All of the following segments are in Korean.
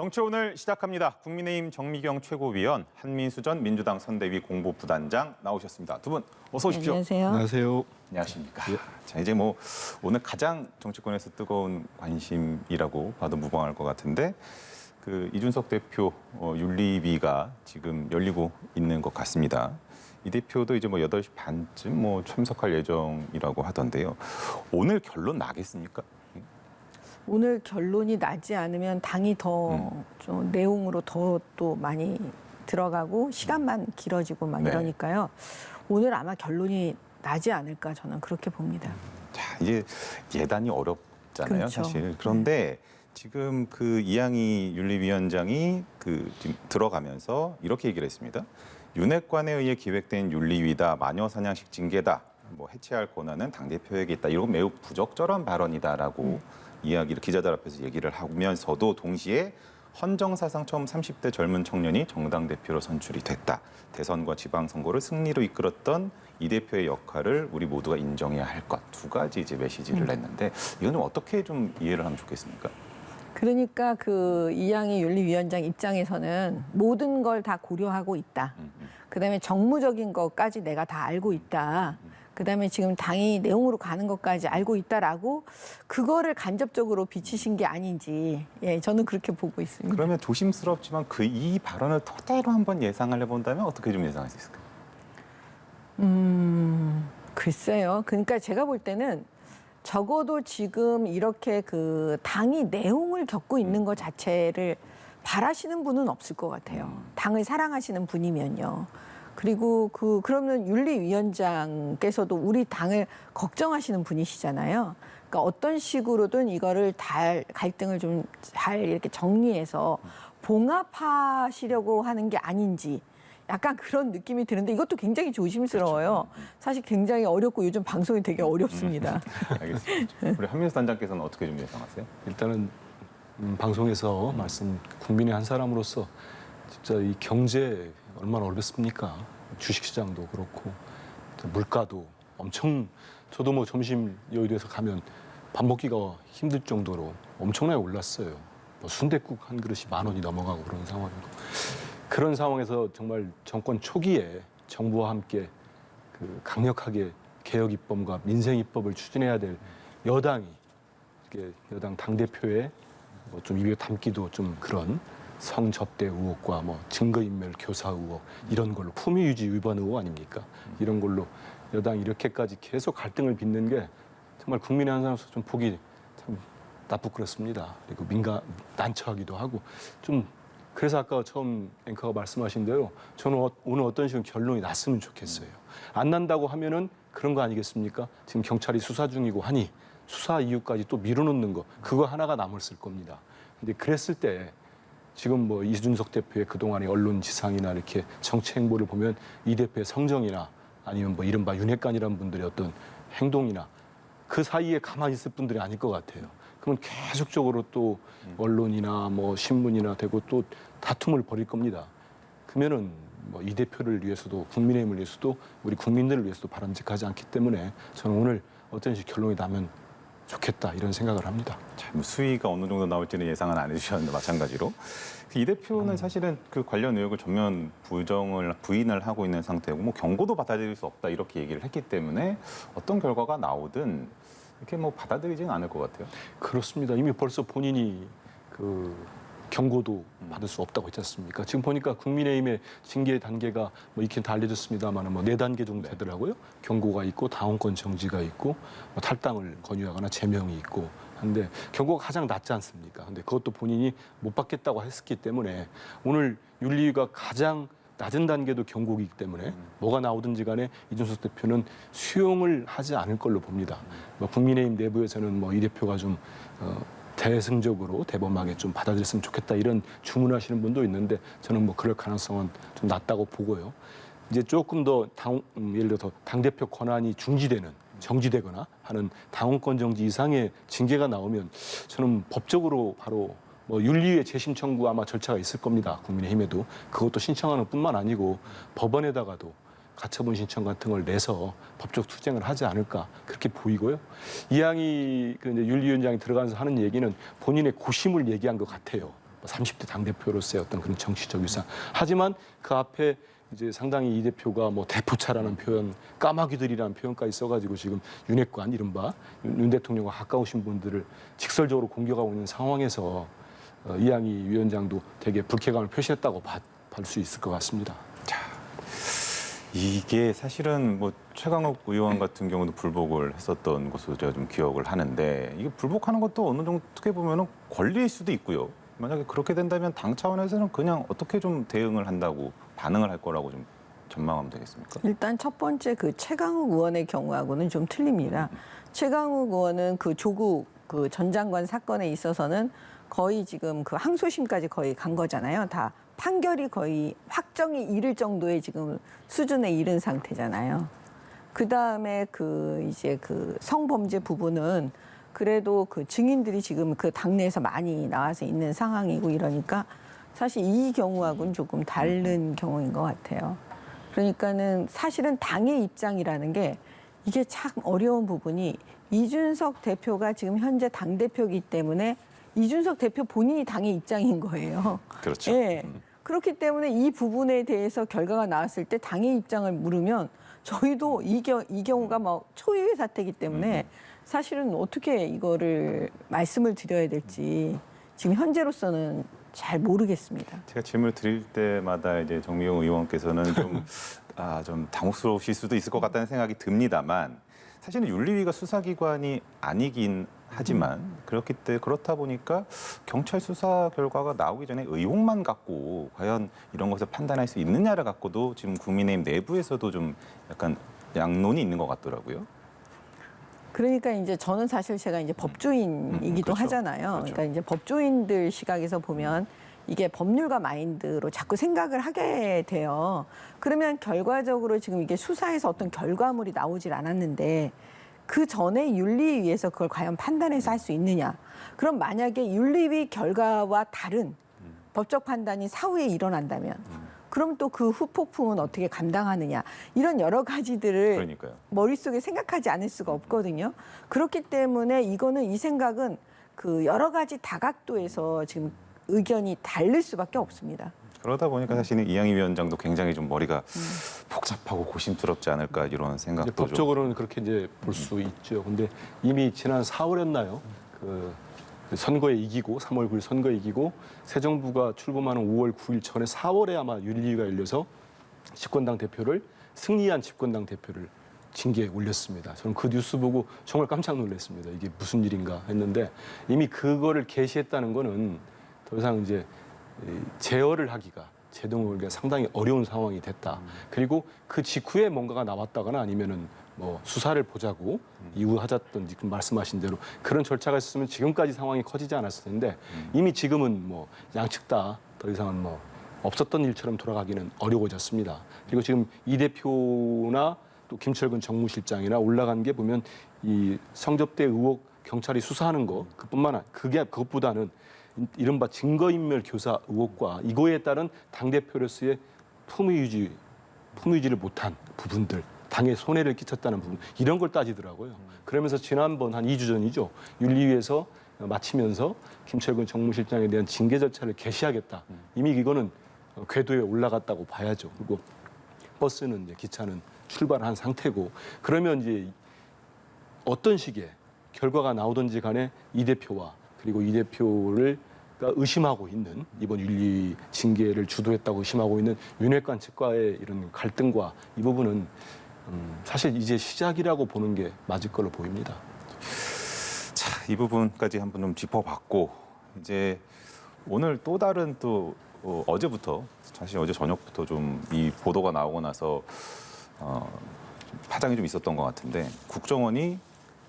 정치 오늘 시작합니다. 국민의힘 정미경 최고위원, 한민수 전 민주당 선대위 공보부단장 나오셨습니다. 두 분 어서 오십시오. 안녕하세요. 안녕하세요. 안녕하십니까. 예. 자, 이제 오늘 가장 정치권에서 뜨거운 관심이라고 봐도 무방할 것 같은데 이준석 대표 윤리위가 지금 열리고 있는 것 같습니다. 이 대표도 이제 8시 반쯤 참석할 예정이라고 하던데요. 오늘 결론 나겠습니까? 오늘 결론이 나지 않으면 당이 더 좀 내용으로 더 또 많이 들어가고 시간만 길어지고 막 네. 이러니까요. 오늘 아마 결론이 나지 않을까 저는 그렇게 봅니다. 자, 이제 예단이 어렵잖아요, 그렇죠. 사실. 그런데 지금 이양희 윤리위원장이 지금 들어가면서 이렇게 얘기를 했습니다. 윤핵관에 의해 기획된 윤리위다, 마녀 사냥식 징계다, 해체할 권한은 당대표에게 있다. 이런 매우 부적절한 발언이다라고 이야기를 기자들 앞에서 얘기를 하면서도 동시에 헌정사상 처음 30대 젊은 청년이 정당 대표로 선출이 됐다. 대선과 지방선거를 승리로 이끌었던 이 대표의 역할을 우리 모두가 인정해야 할 것. 두 가지 이제 메시지를 냈는데 이건 어떻게 좀 이해를 하면 좋겠습니까? 그러니까 이양희 윤리위원장 입장에서는 모든 걸 다 고려하고 있다. 그다음에 정무적인 것까지 내가 다 알고 있다. 그다음에 지금 당이 내용으로 가는 것까지 알고 있다라고 그거를 간접적으로 비치신 게 아닌지 저는 그렇게 보고 있습니다. 그러면 조심스럽지만 이 발언을 토대로 한번 예상을 해본다면 어떻게 좀 예상할 수 있을까요? 글쎄요. 그러니까 제가 볼 때는 적어도 지금 이렇게 당이 내용을 겪고 있는 것 자체를 바라시는 분은 없을 것 같아요. 당을 사랑하시는 분이면요. 그리고 그러면 윤리위원장께서도 우리 당을 걱정하시는 분이시잖아요. 그러니까 어떤 식으로든 이거를 갈등을 좀 잘 이렇게 정리해서 봉합하시려고 하는 게 아닌지 약간 그런 느낌이 드는데 이것도 굉장히 조심스러워요. 사실 굉장히 어렵고 요즘 방송이 되게 어렵습니다. 알겠습니다. 우리 한민수 단장께서는 어떻게 좀 예상하세요? 일단은 방송에서 말씀 국민의 한 사람으로서 진짜 이 경제 얼마나 어렵습니까? 주식시장도 그렇고 물가도 엄청 저도 점심 여의도에서 가면 밥 먹기가 힘들 정도로 엄청나게 올랐어요. 순댓국 한 그릇이 10,000원이 넘어가고 그런 상황이고 그런 상황에서 정말 정권 초기에 정부와 함께 강력하게 개혁 입법과 민생 입법을 추진해야 될 여당이 여당 당 대표의 좀 입에 담기도 좀 그런 성접대 의혹과 증거인멸 교사 의혹 이런 걸로 품위유지 위반 의혹 아닙니까? 이런 걸로 여당이 이렇게까지 계속 갈등을 빚는 게 정말 국민의 한 사람으로서 좀 보기 참 나쁘그렇습니다. 그리고 난처하기도 하고 좀 그래서 아까 처음 앵커가 말씀하신 대로 저는 오늘 어떤 식으로 결론이 났으면 좋겠어요. 안 난다고 하면은 그런 거 아니겠습니까? 지금 경찰이 수사 중이고 하니 수사 이유까지 또 밀어놓는 거 그거 하나가 남았을 겁니다. 근데 그랬을 때 지금 이준석 대표의 그동안의 언론 지상이나 이렇게 정치 행보를 보면 이 대표의 성정이나 아니면 이른바 윤핵관이라는 분들의 어떤 행동이나 그 사이에 가만히 있을 분들이 아닐 것 같아요. 그러면 계속적으로 또 언론이나 신문이나 되고 또 다툼을 벌일 겁니다. 그러면은 이 대표를 위해서도 국민의힘을 위해서도 우리 국민들을 위해서도 바람직하지 않기 때문에 저는 오늘 어떤 식의 결론이 나면 좋겠다 이런 생각을 합니다. 참 수위가 어느 정도 나올지는 예상은 안 해주셨는데 마찬가지로 이 대표는 사실은 관련 의혹을 전면 부인을 하고 있는 상태고 경고도 받아들일 수 없다 이렇게 얘기를 했기 때문에 어떤 결과가 나오든 이렇게 받아들이지는 않을 것 같아요. 그렇습니다. 이미 벌써 본인이 경고도 받을 수 없다고 했지 않습니까? 지금 보니까 국민의힘의 징계 단계가 이렇게 다 알려졌습니다만 4단계 정도 되더라고요. 경고가 있고 당원권 정지가 있고 탈당을 권유하거나 제명이 있고 한데 경고가 가장 낮지 않습니까? 근데 그것도 본인이 못 받겠다고 했기 때문에 오늘 윤리위가 가장 낮은 단계도 경고이기 때문에 뭐가 나오든지 간에 이준석 대표는 수용을 하지 않을 걸로 봅니다. 국민의힘 내부에서는 이 대표가 좀 대승적으로 대범하게 좀 받아들였으면 좋겠다 이런 주문하시는 분도 있는데 저는 그럴 가능성은 좀 낮다고 보고요. 이제 조금 더 예를 들어서 당대표 권한이 정지되거나 하는 당원권 정지 이상의 징계가 나오면 저는 법적으로 바로 윤리위의 재심 청구 아마 절차가 있을 겁니다. 국민의힘에도 그것도 신청하는 뿐만 아니고 법원에다가도 가처분 신청 같은 걸 내서 법적 투쟁을 하지 않을까 그렇게 보이고요. 이양희 윤리위원장이 들어가면서 하는 얘기는 본인의 고심을 얘기한 것 같아요. 30대 당 대표로서의 어떤 그런 정치적 위상. 하지만 그 앞에 이제 상당히 이 대표가 뭐 대포차라는 표현, 까마귀들이라는 표현까지 써가지고 지금 윤핵관 이른바 윤 대통령과 가까우신 분들을 직설적으로 공격하고 있는 상황에서 이양희 위원장도 되게 불쾌감을 표시했다고 볼 수 있을 것 같습니다. 이게 사실은 뭐 최강욱 의원 같은 경우도 불복을 했었던 것으로 제가 좀 기억을 하는데 이게 불복하는 것도 어느 정도 어떻게 보면은 권리일 수도 있고요. 만약에 그렇게 된다면 당 차원에서는 그냥 어떻게 좀 대응을 한다고 반응을 할 거라고 좀 전망하면 되겠습니까? 일단 첫 번째 그 최강욱 의원의 경우하고는 좀 틀립니다. 최강욱 의원은 그 조국 그 전 장관 사건에 있어서는 거의 지금 그 항소심까지 거의 간 거잖아요. 다 판결이 거의 확정이 이를 정도의 지금 수준에 이른 상태잖아요. 그 다음에 그 이제 그 성범죄 부분은 그래도 그 증인들이 지금 그 당내에서 많이 나와서 있는 상황이고 이러니까 사실 이 경우하고는 조금 다른 경우인 것 같아요. 그러니까는 사실은 당의 입장이라는 게 이게 참 어려운 부분이 이준석 대표가 지금 현재 당대표이기 때문에 이준석 대표 본인이 당의 입장인 거예요. 그렇죠. 예. 그렇기 때문에 이 부분에 대해서 결과가 나왔을 때 당의 입장을 물으면 저희도 이 경우가 뭐 초유의 사태이기 때문에 사실은 어떻게 이거를 말씀을 드려야 될지 지금 현재로서는 잘 모르겠습니다. 제가 질문을 드릴 때마다 이제 정미용 의원께서는 좀 당혹스러우실 수도 있을 것 같다는 생각이 듭니다만 사실은 윤리위가 수사기관이 아니긴 하지만 그렇다 보니까 경찰 수사 결과가 나오기 전에 의혹만 갖고 과연 이런 것을 판단할 수 있느냐를 갖고도 지금 국민의힘 내부에서도 좀 약간 양론이 있는 것 같더라고요. 그러니까 이제 저는 사실 제가 이제 법조인이기도 그렇죠. 하잖아요. 그렇죠. 그러니까 이제 법조인들 시각에서 보면 이게 법률가 마인드로 자꾸 생각을 하게 돼요. 그러면 결과적으로 지금 이게 수사에서 어떤 결과물이 나오질 않았는데 그 전에 윤리위에서 그걸 과연 판단해서 할 수 있느냐. 그럼 만약에 윤리위 결과와 다른 법적 판단이 사후에 일어난다면 그럼 또 그 후폭풍은 어떻게 감당하느냐. 이런 여러 가지들을 그러니까요. 머릿속에 생각하지 않을 수가 없거든요. 그렇기 때문에 이 생각은 그 여러 가지 다각도에서 지금 의견이 다를 수밖에 없습니다. 그러다 보니까 사실은 이양희 위원장도 굉장히 좀 머리가 복잡하고 고심스럽지 않을까 이런 이제 생각도 법적으로는 그렇게 이제 볼 수 있죠. 근데 이미 지난 4월이었나요? 그 선거에 이기고 3월 9일 선거에 이기고 새 정부가 출범하는 5월 9일 전에 4월에 아마 윤리위가 열려서 집권당 대표를 승리한 집권당 대표를 징계에 올렸습니다. 저는 그 뉴스 보고 정말 깜짝 놀랐습니다. 이게 무슨 일인가 했는데 이미 그거를 게시했다는 거는 더 이상 이제 제어를 하기가 제동을 하기가 상당히 어려운 상황이 됐다. 그리고 그 직후에 뭔가가 나왔다거나 아니면은 뭐 수사를 보자고 이후 하셨던 지금 말씀하신 대로 그런 절차가 있었으면 지금까지 상황이 커지지 않았을 텐데 이미 지금은 뭐 양측 다 더 이상은 뭐 없었던 일처럼 돌아가기는 어려워졌습니다. 그리고 지금 이 대표나 또 김철근 정무실장이나 올라간 게 보면 이 성접대 의혹 경찰이 수사하는 거 그것보다는 이른바 증거인멸 교사 의혹과 이거에 따른 당대표로서의 품위유지를 못한 부분들, 당에 손해를 끼쳤다는 부분, 이런 걸 따지더라고요. 그러면서 지난번 한 2주 전이죠. 윤리위에서 마치면서 김철근 정무실장에 대한 징계 절차를 개시하겠다. 이미 이거는 궤도에 올라갔다고 봐야죠. 그리고 버스는 이제 기차는 출발한 상태고 그러면 이제 어떤 식의 결과가 나오든지 간에 이 대표와 그리고 이 대표를 의심하고 있는 이번 윤리 징계를 주도했다고 의심하고 있는 윤핵관 측과의 이런 갈등과 이 부분은 사실 이제 시작이라고 보는 게 맞을 걸로 보입니다. 자, 이 부분까지 한번 좀 짚어봤고 이제 오늘 또 다른 어제부터 사실 어제 저녁부터 좀 이 보도가 나오고 나서 좀 파장이 좀 있었던 것 같은데 국정원이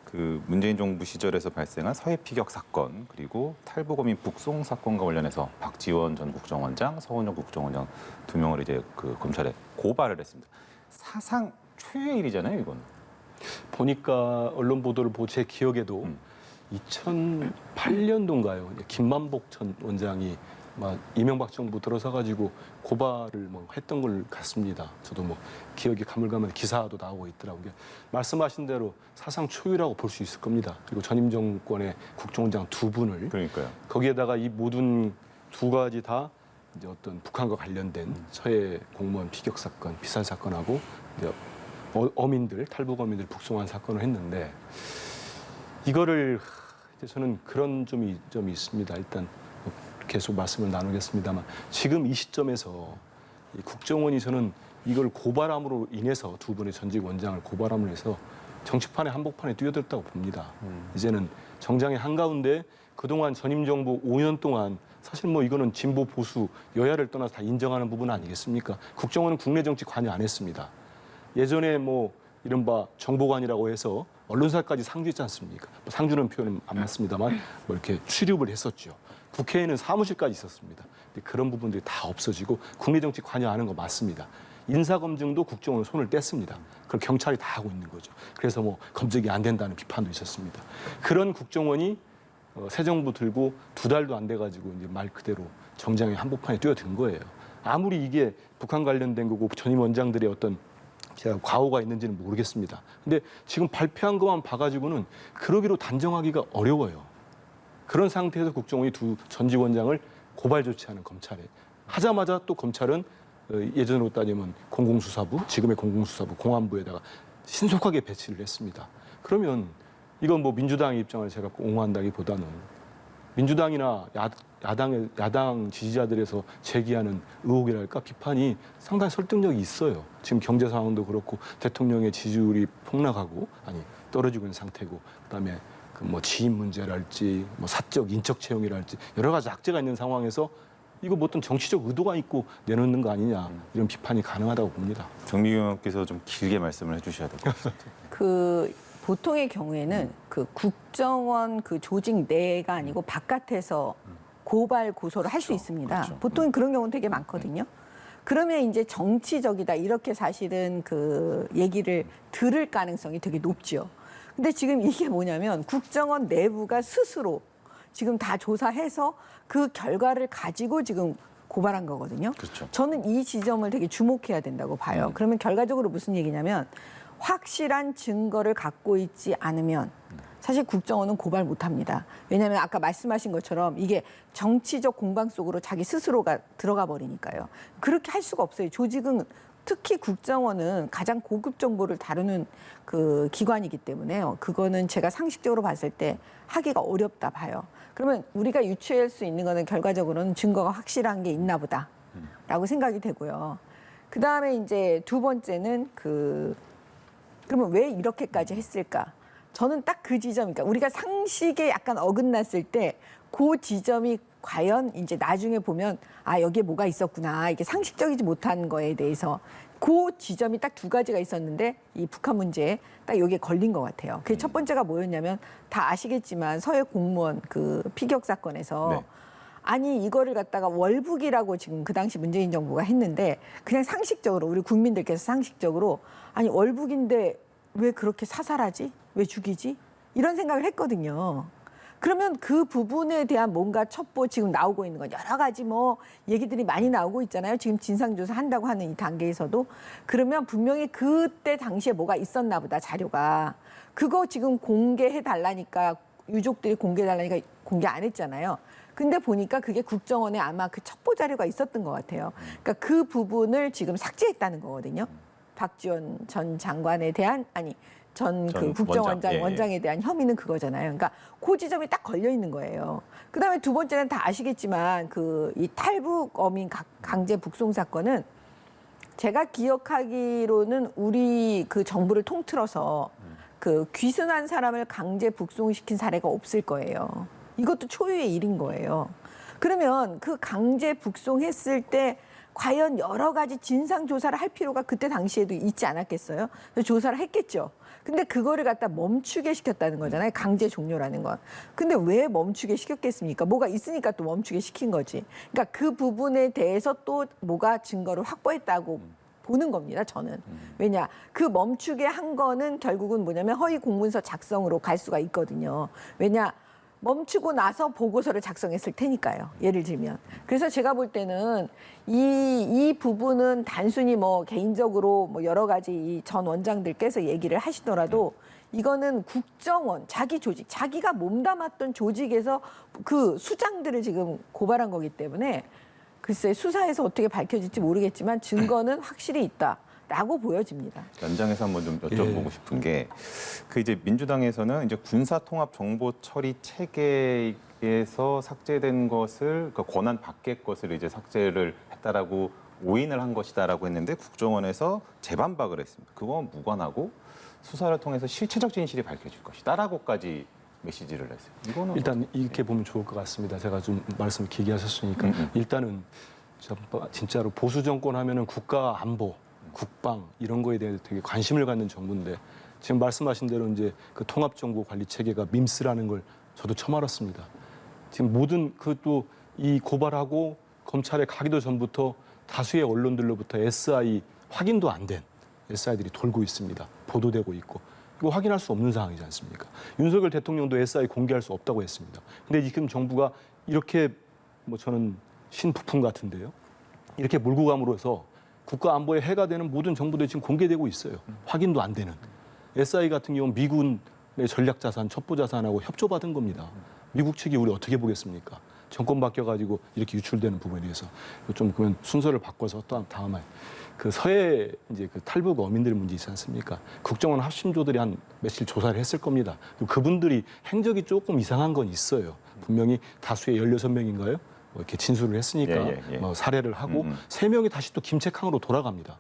그 문재인 정부 시절에서 발생한 서해 피격 사건 그리고 탈북어민 북송 사건과 관련해서 박지원 전 국정원장, 서훈정 국정원장 2명을 이제 그 검찰에 고발을 했습니다. 사상 초유의 일이잖아요, 이건. 보니까 언론 보도를 보고 제 기억에도 2008년도인가요? 김만복 전 원장이 막 이명박 정부 들어서 가지고 고발을 뭐 했던 걸 같습니다. 저도 뭐 기억이 가물가물 기사도 나오고 있더라고요. 말씀하신 대로 사상 초유라고 볼 수 있을 겁니다. 그리고 전임 정권의 국정원장 2분을 그러니까요. 거기에다가 이 모든 두 가지 다 이제 어떤 북한과 관련된 서해 공무원 피격 사건, 피살 사건하고 이제 어민들, 탈북 어민들 북송한 사건을 했는데 이거를 이제 저는 그런 점이 있습니다. 일단 계속 말씀을 나누겠습니다만 지금 이 시점에서 이 국정원이 저는 이걸 고발함으로 인해서 두 분의 전직 원장을 고발함으로 해서 정치판에 한복판에 뛰어들었다고 봅니다. 이제는 정장의 한가운데 그동안 전임 정부 5년 동안 사실 뭐 이거는 진보 보수 여야를 떠나서 다 인정하는 부분 아니겠습니까? 국정원은 국내 정치 관여 안 했습니다. 예전에 뭐 이른바 정보관이라고 해서 언론사까지 상주했지 않습니까? 뭐 상주는 표현은 안 맞습니다만 뭐 이렇게 출입을 했었죠. 국회에는 사무실까지 있었습니다. 근데 그런 부분들이 다 없어지고 국내 정치 관여하는 거 맞습니다. 인사검증도 국정원 손을 뗐습니다. 그걸 경찰이 다 하고 있는 거죠. 그래서 뭐 검증이 안 된다는 비판도 있었습니다. 그런 국정원이 새 정부 들고 2달도 안 돼가지고 이제 말 그대로 정장의 한복판에 뛰어든 거예요. 아무리 이게 북한 관련된 거고 전임 원장들의 어떤 제가 과오가 있는지는 모르겠습니다. 근데 지금 발표한 것만 봐가지고는 그러기로 단정하기가 어려워요. 그런 상태에서 국정원이 두 전직 원장을 고발 조치하는 검찰에 하자마자 또 검찰은 예전으로 따지면 공공수사부, 지금의 공공수사부, 공안부에다가 신속하게 배치를 했습니다. 그러면 이건 뭐 민주당의 입장을 제가 옹호한다기보다는 민주당이나 야당 지지자들에서 제기하는 의혹이랄까 비판이 상당히 설득력이 있어요. 지금 경제 상황도 그렇고 대통령의 지지율이 폭락하고 떨어지고 있는 상태고 그다음에 그 뭐 지인 문제랄지 뭐 사적 인적 채용이랄지 여러 가지 악재가 있는 상황에서 이거 뭐 어떤 정치적 의도가 있고 내놓는 거 아니냐 이런 비판이 가능하다고 봅니다. 정미경 의원께서 좀 길게 말씀을 해주셔야 될 것 같습니다. 그 보통의 경우에는 그 국정원 그 조직 내가 아니고 바깥에서 고발 고소를 할 수 있습니다. 그렇죠. 보통 그런 경우는 되게 많거든요. 그러면 이제 정치적이다 이렇게 사실은 그 얘기를 들을 가능성이 되게 높죠. 근데 지금 이게 뭐냐면 국정원 내부가 스스로 지금 다 조사해서 그 결과를 가지고 지금 고발한 거거든요. 그렇죠. 저는 이 지점을 되게 주목해야 된다고 봐요. 그러면 결과적으로 무슨 얘기냐면 확실한 증거를 갖고 있지 않으면 사실 국정원은 고발 못합니다. 왜냐하면 아까 말씀하신 것처럼 이게 정치적 공방 속으로 자기 스스로가 들어가 버리니까요. 그렇게 할 수가 없어요. 조직은 특히 국정원은 가장 고급 정보를 다루는 그 기관이기 때문에요. 그거는 제가 상식적으로 봤을 때 하기가 어렵다 봐요. 그러면 우리가 유추할 수 있는 거는 결과적으로는 증거가 확실한 게 있나 보다라고 생각이 되고요. 그다음에 이제 두 번째는 그러면 왜 이렇게까지 했을까? 저는 딱 그 지점이니까 우리가 상식에 약간 어긋났을 때 그 지점이 과연 이제 나중에 보면 아 여기에 뭐가 있었구나 이게 상식적이지 못한 거에 대해서 그 지점이 딱 두 가지가 있었는데 이 북한 문제에 딱 여기에 걸린 것 같아요. 그 첫 번째가 뭐였냐면 다 아시겠지만 서해 공무원 그 피격 사건에서 네. 아니 이거를 갖다가 월북이라고 지금 그 당시 문재인 정부가 했는데 그냥 상식적으로 우리 국민들께서 상식적으로 아니 월북인데 왜 그렇게 사살하지? 왜 죽이지? 이런 생각을 했거든요. 그러면 그 부분에 대한 뭔가 첩보 지금 나오고 있는 건 여러 가지 뭐 얘기들이 많이 나오고 있잖아요. 지금 진상조사 한다고 하는 이 단계에서도 그러면 분명히 그때 당시에 뭐가 있었나 보다 자료가 그거 지금 공개해 달라니까 유족들이 공개해 달라니까 공개 안 했잖아요. 근데 보니까 그게 국정원에 아마 그 첩보 자료가 있었던 것 같아요. 그러니까 그 부분을 지금 삭제했다는 거거든요. 박지원 전 장관에 대한 전 그 국정원장 원장에 대한 혐의는 그거잖아요. 그러니까 그 지점이 딱 걸려 있는 거예요. 그다음에 두 번째는 다 아시겠지만 그 이 탈북 어민 강제 북송 사건은 제가 기억하기로는 우리 그 정부를 통틀어서 그 귀순한 사람을 강제 북송시킨 사례가 없을 거예요. 이것도 초유의 일인 거예요. 그러면 그 강제 북송했을 때 과연 여러 가지 진상 조사를 할 필요가 그때 당시에도 있지 않았겠어요? 조사를 했겠죠. 근데 그거를 갖다 멈추게 시켰다는 거잖아요. 강제 종료라는 건. 근데 왜 멈추게 시켰겠습니까? 뭐가 있으니까 또 멈추게 시킨 거지. 그러니까 그 부분에 대해서 또 뭐가 증거를 확보했다고 보는 겁니다, 저는. 왜냐, 그 멈추게 한 거는 결국은 뭐냐면 허위 공문서 작성으로 갈 수가 있거든요. 왜냐, 멈추고 나서 보고서를 작성했을 테니까요. 예를 들면. 그래서 제가 볼 때는 이 부분은 단순히 뭐 개인적으로 뭐 여러 가지 이 전 원장들께서 얘기를 하시더라도 이거는 국정원, 자기 조직, 자기가 몸담았던 조직에서 그 수장들을 지금 고발한 거기 때문에 글쎄 수사에서 어떻게 밝혀질지 모르겠지만 증거는 확실히 있다라고 보여집니다. 연장해서 한번 좀 여쭤보고 예. 싶은 게 그 이제 민주당에서는 이제 군사 통합 정보 처리 체계에서 삭제된 것을 그 권한 밖의 것을 이제 삭제를 했다라고 오인을 한 것이다라고 했는데 국정원에서 재반박을 했습니다. 그건 무관하고 수사를 통해서 실체적 진실이 밝혀질 것이다라고까지 메시지를 냈어요. 이거는 일단 이렇게 보면 좋을 것 같습니다. 제가 좀 말씀을 길게 하셨으니까 일단은 진짜로 보수 정권 하면은 국가 안보, 국방 이런 거에 대해 되게 관심을 갖는 정부인데 지금 말씀하신 대로 이제 그 통합 정보 관리 체계가 밈스라는 걸 저도 처음 알았습니다. 지금 모든 그 또 이 고발하고 검찰에 가기도 전부터 다수의 언론들로부터 SI 확인도 안 된 SI들이 돌고 있습니다. 보도되고 있고. 이거 확인할 수 없는 상황이지 않습니까? 윤석열 대통령도 SI 공개할 수 없다고 했습니다. 근데 지금 정부가 이렇게 뭐 저는 신부품 같은데요. 이렇게 몰고 감으로써 국가 안보에 해가 되는 모든 정보들이 지금 공개되고 있어요. 확인도 안 되는. SI 같은 경우는 미군의 전략 자산, 첩보 자산하고 협조받은 겁니다. 미국 측이 우리 어떻게 보겠습니까? 정권 바뀌어가지고 이렇게 유출되는 부분에 대해서 좀 그러면 순서를 바꿔서 또 다음에 그 서해 이제 그 탈북 어민들 문제 있지 않습니까? 국정원 합심조들이 한 며칠 조사를 했을 겁니다. 그분들이 행적이 조금 이상한 건 있어요. 분명히 다수의 16명인가요? 뭐 이렇게 진술을 했으니까 예. 뭐 살해를 하고 3명이 다시 또 김책항으로 돌아갑니다.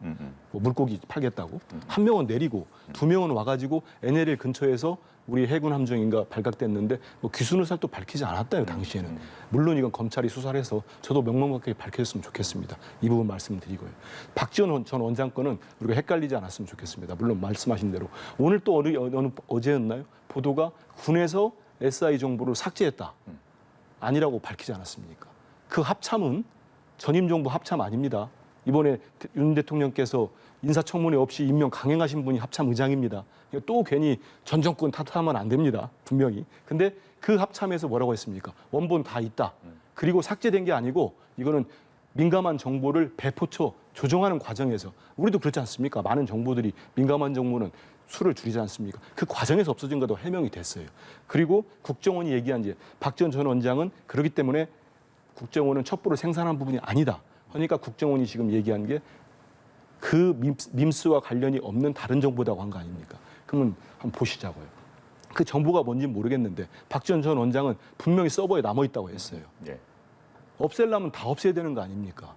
뭐 물고기 팔겠다고. 1명은 내리고 2명은 와가지고 NLL 근처에서 우리 해군 함정인가 발각됐는데 뭐 귀순의사를 또 밝히지 않았다요 당시에는. 물론 이건 검찰이 수사를 해서 저도 명명하게 밝혀졌으면 좋겠습니다. 이 부분 말씀드리고요. 박지원 전 원장 건은 우리가 헷갈리지 않았으면 좋겠습니다. 물론 말씀하신 대로 오늘 또 어제였나요? 보도가 군에서 SI 정보를 삭제했다. 아니라고 밝히지 않았습니까? 그 합참은 전임 정부 합참 아닙니다. 이번에 윤 대통령께서 인사청문회 없이 임명 강행하신 분이 합참 의장입니다. 또 괜히 전 정권 탓하면 안 됩니다. 분명히. 근데 그 합참에서 뭐라고 했습니까? 원본 다 있다. 그리고 삭제된 게 아니고 이거는 민감한 정보를 배포처 조정하는 과정에서 우리도 그렇지 않습니까? 많은 정보들이 민감한 정보는 수를 줄이지 않습니까? 그 과정에서 없어진 것도 해명이 됐어요. 그리고 국정원이 얘기한 이제 박지원 전 원장은 그렇기 때문에 국정원은 첩보를 생산한 부분이 아니다. 그러니까 국정원이 지금 얘기한 게 그 밈스와 관련이 없는 다른 정보다고 한 거 아닙니까? 그러면 한번 보시자고요. 그 정보가 뭔지 모르겠는데 박지원 전 원장은 분명히 서버에 남아있다고 했어요. 예. 없애려면 다 없애야 되는 거 아닙니까?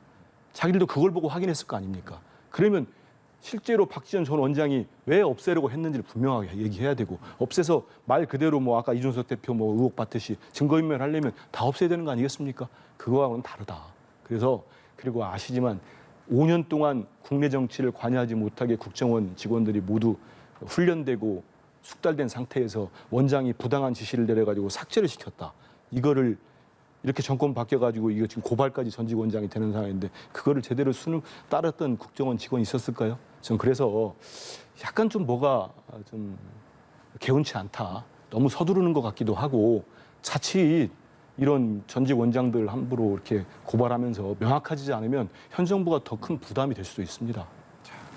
자기들도 그걸 보고 확인했을 거 아닙니까? 그러면 실제로 박지원 전 원장이 왜 없애려고 했는지를 분명하게 얘기해야 되고 없애서 말 그대로 뭐 아까 이준석 대표 뭐 의혹 받듯이 증거인멸 하려면 다 없애야 되는 거 아니겠습니까? 그거하고는 다르다. 그래서 그리고 아시지만 5년 동안 국내 정치를 관여하지 못하게 국정원 직원들이 모두 훈련되고 숙달된 상태에서 원장이 부당한 지시를 내려가지고 삭제를 시켰다. 이거를 이렇게 정권 바뀌어가지고 이거 지금 고발까지 전직 원장이 되는 상황인데 그거를 제대로 따랐던 국정원 직원이 있었을까요? 전 그래서 약간 좀 뭐가 좀 개운치 않다. 너무 서두르는 것 같기도 하고 자칫 이런 전직 원장들 함부로 이렇게 고발하면서 명확하지 않으면 현 정부가 더 큰 부담이 될 수도 있습니다.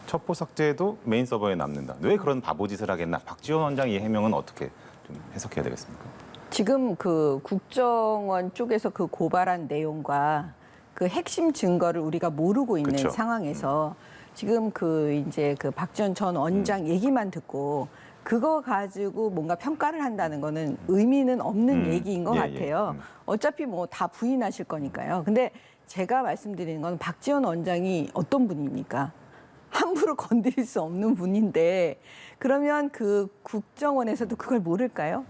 첩보 삭제도 메인 서버에 남는다. 왜 그런 바보짓을 하겠나? 박지원 원장 이 해명은 어떻게 좀 해석해야 되겠습니까? 지금 그 국정원 쪽에서 그 고발한 내용과 그 핵심 증거를 우리가 모르고 있는 그쵸. 상황에서 지금 그 이제 그 박지원 전 원장 얘기만 듣고 그거 가지고 뭔가 평가를 한다는 거는 의미는 없는 얘기인 것 같아요. 어차피 뭐 다 부인하실 거니까요. 근데 제가 말씀드리는 건 박지원 원장이 어떤 분입니까? 함부로 건드릴 수 없는 분인데 그러면 그 국정원에서도 그걸 모를까요?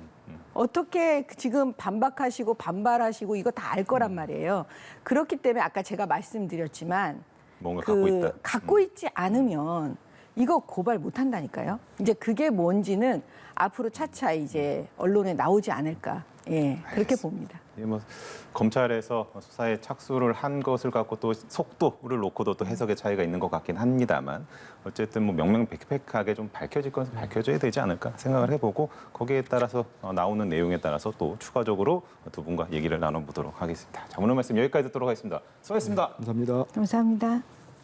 어떻게 지금 반박하시고 반발하시고 이거 다 알 거란 말이에요. 그렇기 때문에 아까 제가 말씀드렸지만 뭔가 갖고 있다. 갖고 있지 않으면 이거 고발 못 한다니까요. 이제 그게 뭔지는 앞으로 차차 이제 언론에 나오지 않을까. 예, 그렇게 봅니다. 예, 뭐 검찰에서 수사에 착수를 한 것을 갖고 또 속도를 놓고도 또 해석의 차이가 있는 것 같긴 합니다만 어쨌든 뭐 명명백백하게 좀 밝혀질 것은 밝혀져야 되지 않을까 생각을 해보고 거기에 따라서 나오는 내용에 따라서 또 추가적으로 두 분과 얘기를 나눠보도록 하겠습니다. 자, 오늘 말씀 여기까지 듣도록 하겠습니다. 수고하셨습니다. 감사합니다. 감사합니다.